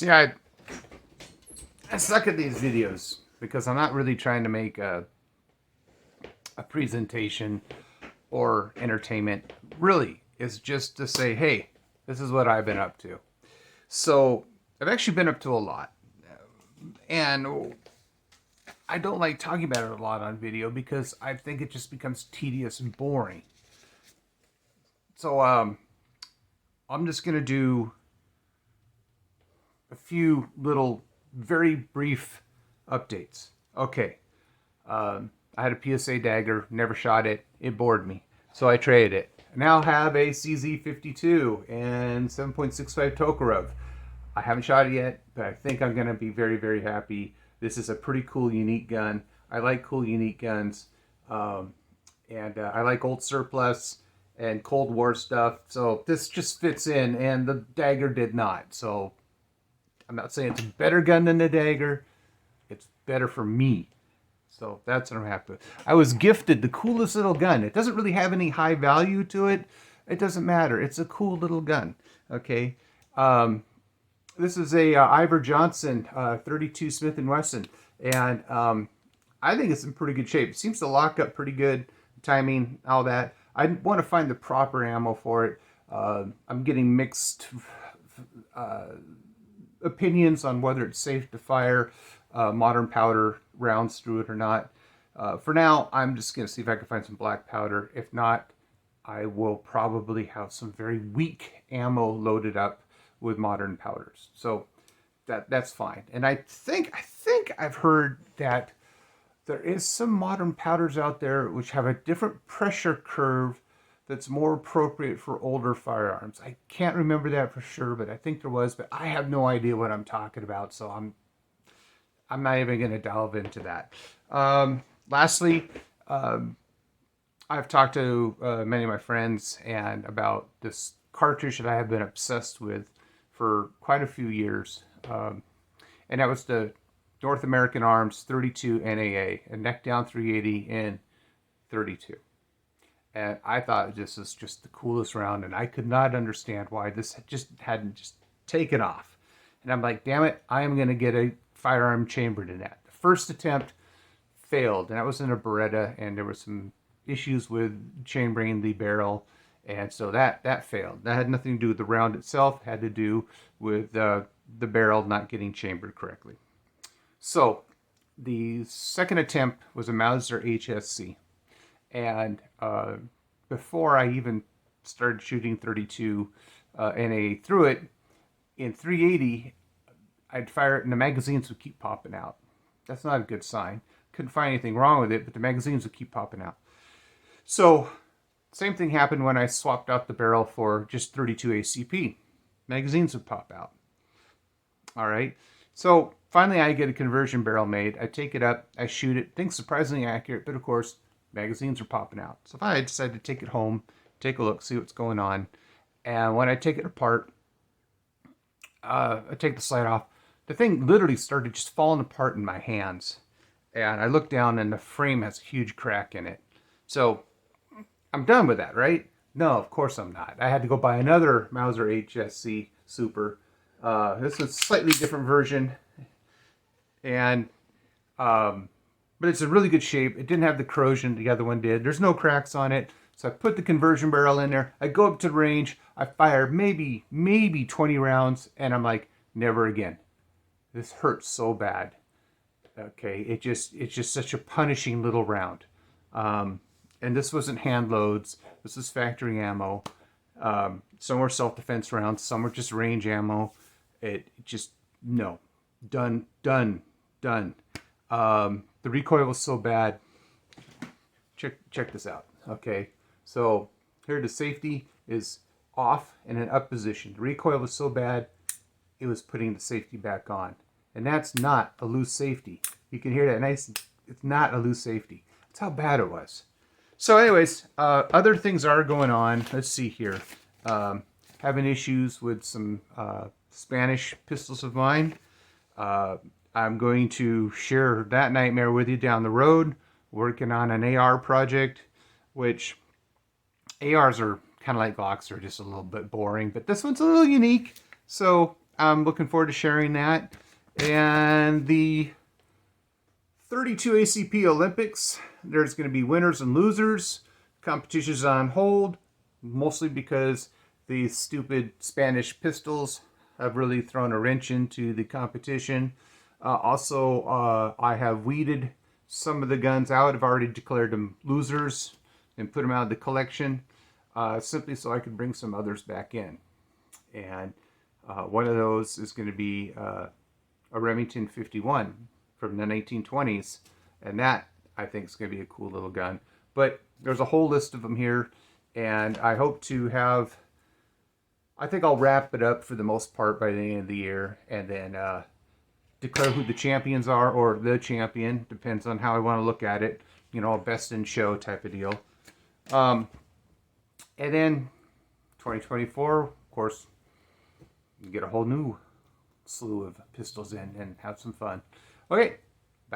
See, I suck at these videos because I'm not really trying to make a presentation or entertainment. Really, it's just to say, hey, this is what I've been up to. So I've actually been up to a lot. And I don't like talking about it a lot on video because I think it just becomes tedious and boring. So I'm just going to do a few little, very brief updates. Okay. I had a PSA dagger, never shot it. It bored me. So I traded it. I now have a CZ52 and 7.65 Tokarev. I haven't shot it yet, but I think I'm going to be very, very happy. This is a pretty cool, unique gun. I like cool, unique guns. I like old surplus and Cold War stuff. So this just fits in, and the dagger did not. So I'm not saying it's a better gun than the dagger. It's better for me. So that's what I'm happy with. I was gifted the coolest little gun. It doesn't really have any high value to it. It doesn't matter. It's a cool little gun. Okay. This is a Ivor Johnson 32 Smith & Wesson. And I think it's in pretty good shape. It seems to lock up pretty good. Timing, all that. I want to find the proper ammo for it. I'm getting mixed opinions on whether it's safe to fire modern powder rounds through it or not. For now, I'm just going to see if I can find some black powder. If not, I will probably have some very weak ammo loaded up with modern powders. So that's fine. And I think I've heard that there is some modern powders out there which have a different pressure curve that's more appropriate for older firearms. I can't remember that for sure, but I think there was, but I have no idea what I'm talking about, so I'm not even going to delve into that. Lastly, I've talked to many of my friends and about this cartridge that I have been obsessed with for quite a few years, and that was the North American Arms 32 NAA, a neck down 380 in 32. And I thought this was just the coolest round, and I could not understand why this hadn't just taken off. And I'm like, damn it, I am going to get a firearm chambered in that. The first attempt failed, and that was in a Beretta, and there were some issues with chambering the barrel, and so that failed. That had nothing to do with the round itself. It had to do with the barrel not getting chambered correctly. So the second attempt was a Mauser HSc. And before I even started shooting 32 NA through it, in 380, I'd fire it and the magazines would keep popping out. That's not a good sign. Couldn't find anything wrong with it, but the magazines would keep popping out. So same thing happened when I swapped out the barrel for just 32 ACP. Magazines would pop out. All right. So finally I get a conversion barrel made. I take it up, I shoot it, think surprisingly accurate, but of course magazines are popping out. So I decided to take it home, take a look, see what's going on. And when I take it apart, I take the slide off, the thing literally started just falling apart in my hands. And I look down and the frame has a huge crack in it. So I'm done with that, right? No, of course I'm not. I had to go buy another Mauser HSc Super. This is a slightly different version. And but it's in really good shape. It didn't have the corrosion the other one did. There's no cracks on it. So I put the conversion barrel in there. I go up to the range. I fire maybe 20 rounds. And I'm like, never again. This hurts so bad. Okay, it's just such a punishing little round. And this wasn't hand loads. This was factory ammo. Some were self-defense rounds. Some were just range ammo. It just, no. Done. The recoil was so bad. Check this out. Okay, so here the safety is off in an up position. The recoil was so bad, it was putting the safety back on. And that's not a loose safety. You can hear that nice. It's not a loose safety. That's how bad it was. So anyways, other things are going on. Let's see here. Having issues with some Spanish pistols of mine. I'm going to share that nightmare with you down the road. Working on an AR project, which ARs are kind of like Glocks, are just a little bit boring, but this one's a little unique. So I'm looking forward to sharing that. And the 32 ACP Olympics, there's going to be winners and losers. Competition's on hold, mostly because the stupid Spanish pistols have really thrown a wrench into the competition. I have weeded some of the guns out. I've already declared them losers and put them out of the collection, simply so I can bring some others back in. And one of those is going to be a Remington 51 from the 1920s, and that I think is going to be a cool little gun. But there's a whole list of them here, and I hope to have, I think I'll wrap it up for the most part by the end of the year, and then declare who the champions are, or the champion, depends on how I want to look at it, you know, a best in show type of deal. And then 2024, of course, you get a whole new slew of pistols in and have some fun. Okay,